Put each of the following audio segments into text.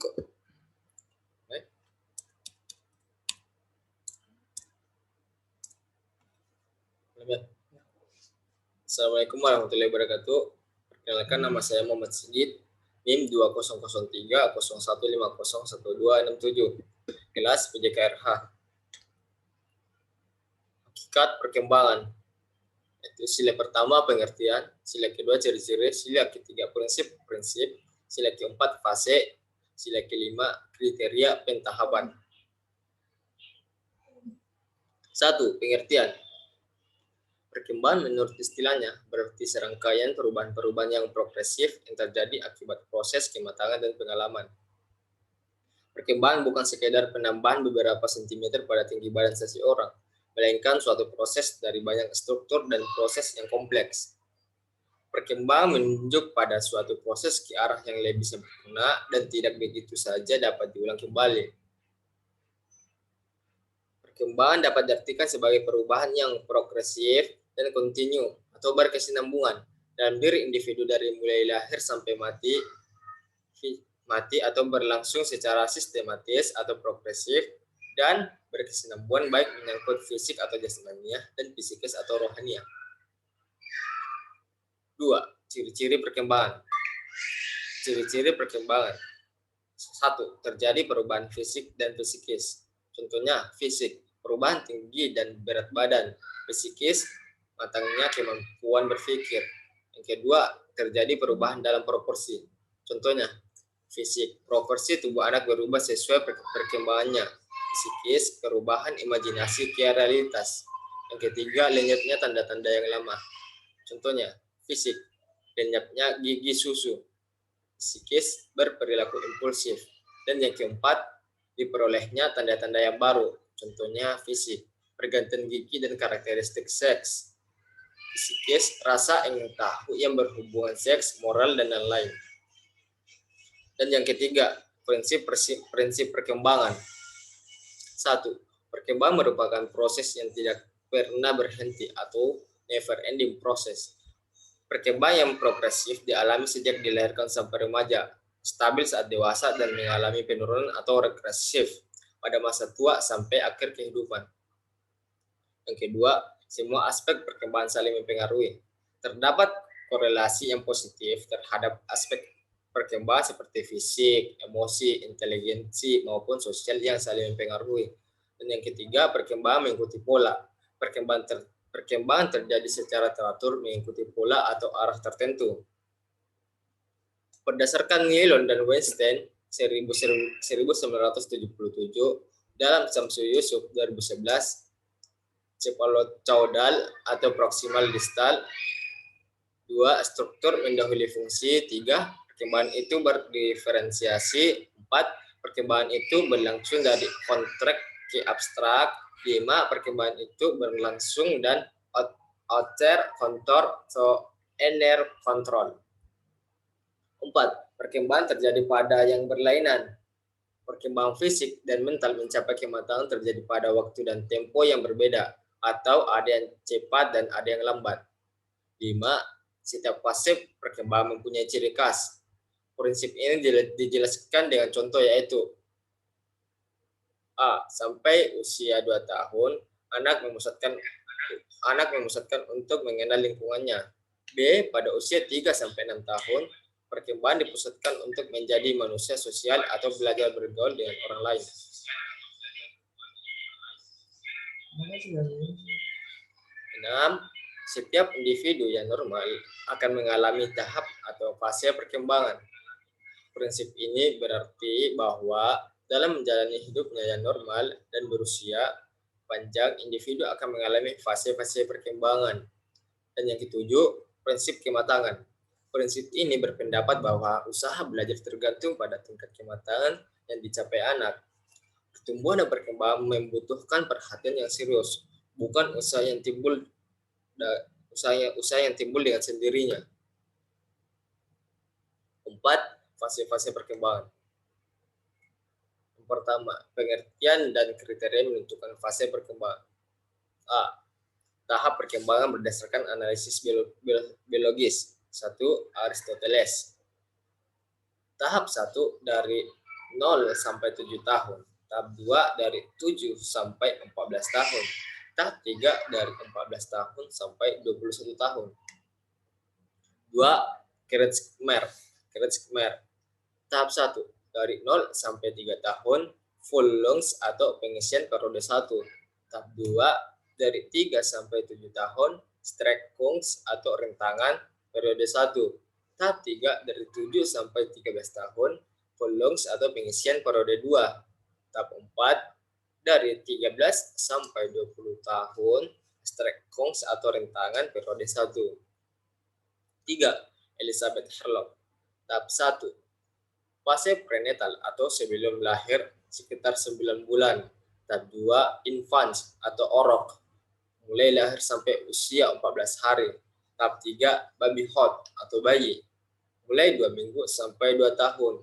Baik. Assalamualaikum warahmatullahi wabarakatuh. Perkenalkan, nama saya Muhammad Sigit, NIM 200301501267, kelas PJKRH. Hakikat perkembangan. Itu sila pertama pengertian, sila kedua ciri-ciri, sila ketiga prinsip-prinsip, sila keempat fase, sila kelima kriteria pentahapan. 1. Pengertian. Perkembangan menurut istilahnya berarti serangkaian perubahan-perubahan yang progresif yang terjadi akibat proses kematangan dan pengalaman. Perkembangan bukan sekedar penambahan beberapa sentimeter pada tinggi badan seseorang, melainkan suatu proses dari banyak struktur dan proses yang kompleks. Perkembangan menunjuk pada suatu proses ke arah yang lebih sempurna dan tidak begitu saja dapat diulang kembali. Perkembangan dapat diartikan sebagai perubahan yang progresif dan kontinu atau berkesinambungan dalam diri individu dari mulai lahir sampai mati atau berlangsung secara sistematis atau progresif dan berkesinambungan baik menyangkut fisik atau jasmaniah dan psikis atau rohaniah. 2. Ciri-ciri perkembangan. Ciri-ciri perkembangan. 1. Terjadi perubahan fisik dan psikis. Contohnya fisik, perubahan tinggi dan berat badan. Psikis, matangnya kemampuan berpikir. Yang kedua, terjadi perubahan dalam proporsi. Contohnya fisik, proporsi tubuh anak berubah sesuai perkembangannya. Psikis, perubahan imajinasi ke realitas. Yang ketiga, lenyapnya tanda-tanda yang lama. Contohnya fisik, lenyapnya gigi susu. Psikis, berperilaku impulsif. Dan yang keempat, diperolehnya tanda-tanda yang baru. Contohnya fisik, pergantian gigi dan karakteristik seks. Psikis, rasa ingin tahu yang berhubungan seks, moral, dan lain-lain. Dan yang ketiga, prinsip perkembangan. 1. Perkembangan merupakan proses yang tidak pernah berhenti atau never ending process. Perkembangan yang progresif dialami sejak dilahirkan sampai remaja, stabil saat dewasa dan mengalami penurunan atau regresif pada masa tua sampai akhir kehidupan. Yang kedua, semua aspek perkembangan saling mempengaruhi. Terdapat korelasi yang positif terhadap aspek perkembangan seperti fisik, emosi, inteligensi, maupun sosial yang saling mempengaruhi. Dan yang ketiga, perkembangan mengikuti pola. Perkembangan terjadi secara teratur mengikuti pola atau arah tertentu. Berdasarkan Nilon dan Weinstein 1977 dalam Samsu Yusuf 2011, cephalothoidal atau proximal distal. 2. Struktur mendahului fungsi. 3. Perkembangan itu berdiferensiasi. 4. Perkembangan itu berlangsung dari kontrak ke abstrak. 5. Perkembangan itu berlangsung dan outer kontor atau inner control. 4. Perkembangan terjadi pada yang berlainan. Perkembangan fisik dan mental mencapai kematangan terjadi pada waktu dan tempo yang berbeda, atau ada yang cepat dan ada yang lambat. 5. Setiap fase perkembangan mempunyai ciri khas. Prinsip ini dijelaskan dengan contoh, yaitu A. Sampai usia 2 tahun, anak memusatkan untuk mengenal lingkungannya. B. Pada usia 3-6 tahun, perkembangan dipusatkan untuk menjadi manusia sosial atau belajar bergaul dengan orang lain. 6. Setiap individu yang normal akan mengalami tahap atau fase perkembangan. Prinsip ini berarti bahwa dalam menjalani hidupnya yang normal dan berusia panjang, individu akan mengalami fase-fase perkembangan. Dan yang ketujuh, prinsip kematangan. Prinsip ini berpendapat bahwa usaha belajar tergantung pada tingkat kematangan yang dicapai anak. Pertumbuhan dan perkembangan membutuhkan perhatian yang serius, bukan usaha yang timbul dengan sendirinya. 4. Fase-fase perkembangan. Yang pertama, pengertian dan kriteria menentukan fase perkembangan. A. Tahap perkembangan berdasarkan analisis biologis. 1. Aristoteles. Tahap 1 dari 0 sampai 7 tahun. Tahap 2 dari 7 sampai 14 tahun. Tahap 3 dari 14 tahun sampai 21 tahun. 2. Kretschmer. Tahap 1 dari 0 sampai 3 tahun, full lungs atau pengisian periode 1. Tahap 2 dari 3 sampai 7 tahun, Streckkungs atau rentangan periode 1. Tahap 3 dari 7 sampai 13 tahun, full lungs atau pengisian periode 2. Tahap 4 dari 13 sampai 20 tahun, Streckkungs atau rentangan periode 1. 3. Elizabeth Hurlock. Tahap 1. Fase prenatal atau sebelum lahir sekitar 9 bulan. Tahap 2. Infants atau orok, mulai lahir sampai usia 14 hari. Tahap 3. Babyhood atau bayi, mulai 2 minggu sampai 2 tahun.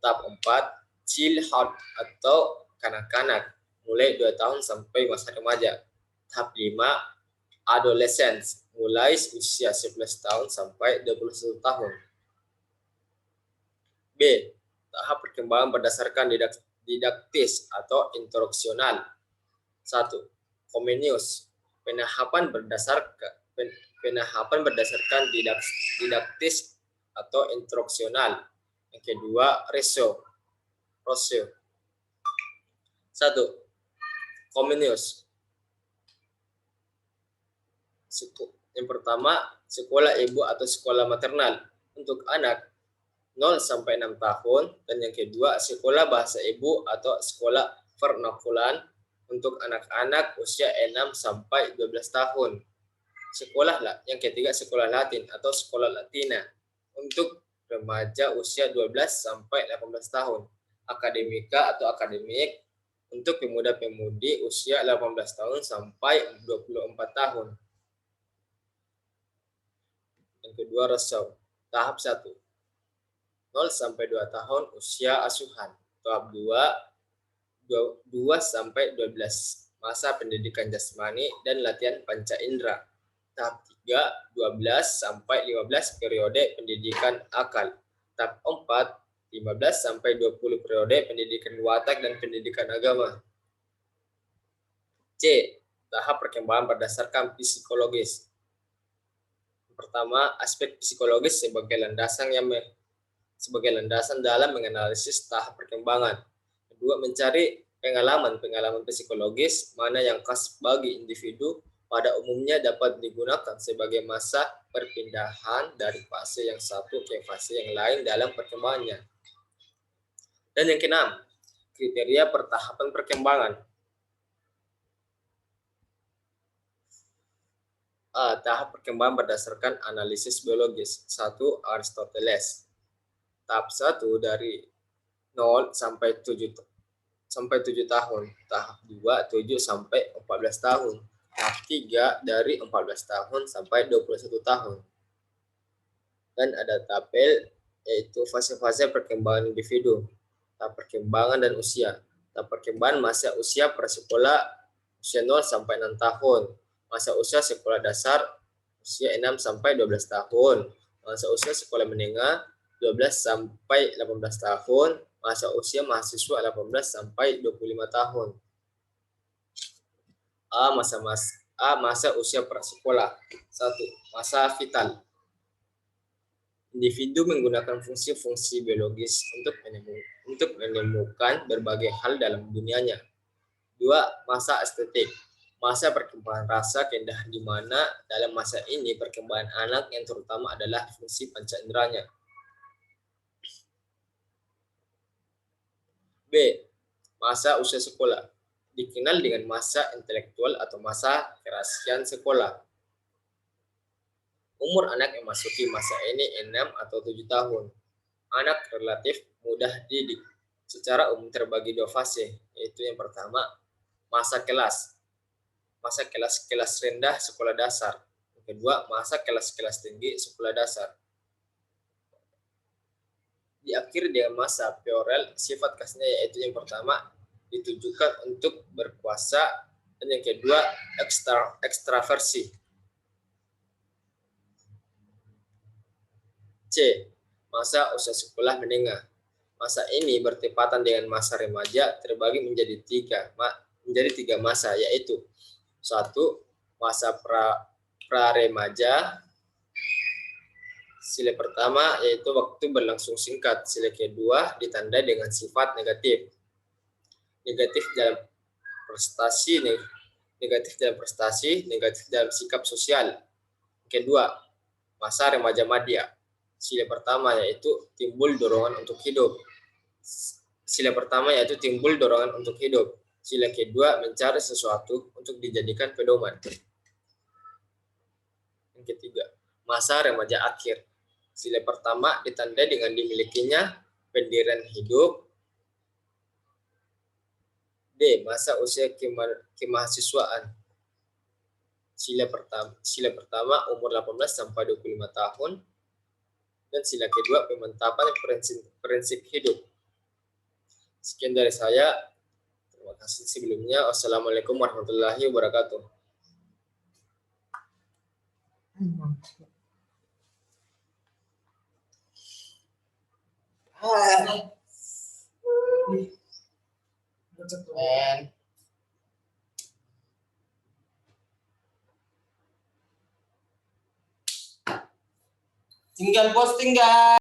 Tahap 4. Childhood atau kanak-kanak, mulai 2 tahun sampai masa remaja. Tahap 5. Adolescence, mulai usia 11 tahun sampai 21 tahun. B. Tahap perkembangan berdasarkan didaktis atau instruksional. 1. Comenius, penahapan berdasarkan didaktis atau instruksional. Yang kedua, ratio. 1. Comenius. Yang pertama, sekolah ibu atau sekolah maternal untuk anak 0 sampai 6 tahun, dan yang kedua sekolah bahasa ibu atau sekolah vernakulan untuk anak-anak usia 6 sampai 12 tahun. Yang ketiga sekolah Latin atau sekolah Latina untuk remaja usia 12 sampai 18 tahun. Akademika atau akademik untuk pemuda-pemudi usia 18 tahun sampai 24 tahun. Yang kedua resau. Tahap 1. 0 sampai 2 tahun usia asuhan. Tahap 2 sampai 12 masa pendidikan jasmani dan latihan panca indera. Tahap 3 12 sampai 15 periode pendidikan akal. Tahap 4 15 sampai 20 periode pendidikan watak dan pendidikan agama. C. Tahap perkembangan berdasarkan psikologis. Pertama, aspek psikologis sebagai landasan dalam menganalisis tahap perkembangan. Kedua, mencari pengalaman psikologis mana yang khas bagi individu pada umumnya dapat digunakan sebagai masa perpindahan dari fase yang satu ke fase yang lain dalam perkembangannya. Dan yang keenam, kriteria pertahapan perkembangan. A. Tahap perkembangan berdasarkan analisis biologis. 1. Aristoteles. Tahap 1 dari 0 sampai 7 tahun. Tahap 2 7 sampai 14 tahun. Tahap 3 dari 14 tahun sampai 21 tahun. Dan ada tabel yaitu fase-fase perkembangan individu. Tahap perkembangan dan usia. Tahap perkembangan masa usia prasekolah usia 0 sampai 6 tahun. Masa usia sekolah dasar usia 6 sampai 12 tahun. Masa usia sekolah menengah 12 sampai 18 tahun, masa usia mahasiswa 18 sampai 25 tahun. Masa usia prasekolah. 1. Masa vital. Individu menggunakan fungsi-fungsi biologis untuk menemukan berbagai hal dalam dunianya. 2. Masa estetik. Masa perkembangan rasa keindahan di mana dalam masa ini perkembangan anak yang terutama adalah fungsi panca inderanya. B. Masa usia sekolah, dikenal dengan masa intelektual atau masa kerasian sekolah. Umur anak yang masuki masa ini 6 atau 7 tahun. Anak relatif mudah didik. Secara umum terbagi 2 fase, yaitu yang pertama, masa kelas. Masa kelas rendah sekolah dasar. Yang kedua, masa kelas tinggi sekolah dasar. Diakhiri dengan masa puerile, sifat khasnya yaitu yang pertama ditujukan untuk berkuasa dan yang kedua ekstraversi. C. Masa usia sekolah menengah. Masa ini bertepatan dengan masa remaja terbagi menjadi tiga masa, yaitu satu, masa pra-remaja. Sila pertama yaitu waktu berlangsung singkat. Sila kedua ditandai dengan sifat negatif. Negatif dalam prestasi, negatif dalam sikap sosial. Kedua, masa remaja madya. Sila pertama yaitu timbul dorongan untuk hidup. Sila pertama yaitu timbul dorongan untuk hidup. Sila kedua mencari sesuatu untuk dijadikan pedoman. Yang ketiga, masa remaja akhir. Sila pertama ditandai dengan dimilikinya pendirian hidup. D. Masa usia kemahasiswaan. Sila pertama umur 18 sampai 25 tahun. Dan sila kedua pemantapan prinsip hidup. Sekian dari saya. Terima kasih sebelumnya. Wassalamualaikum warahmatullahi wabarakatuh. Tinggal posting guys.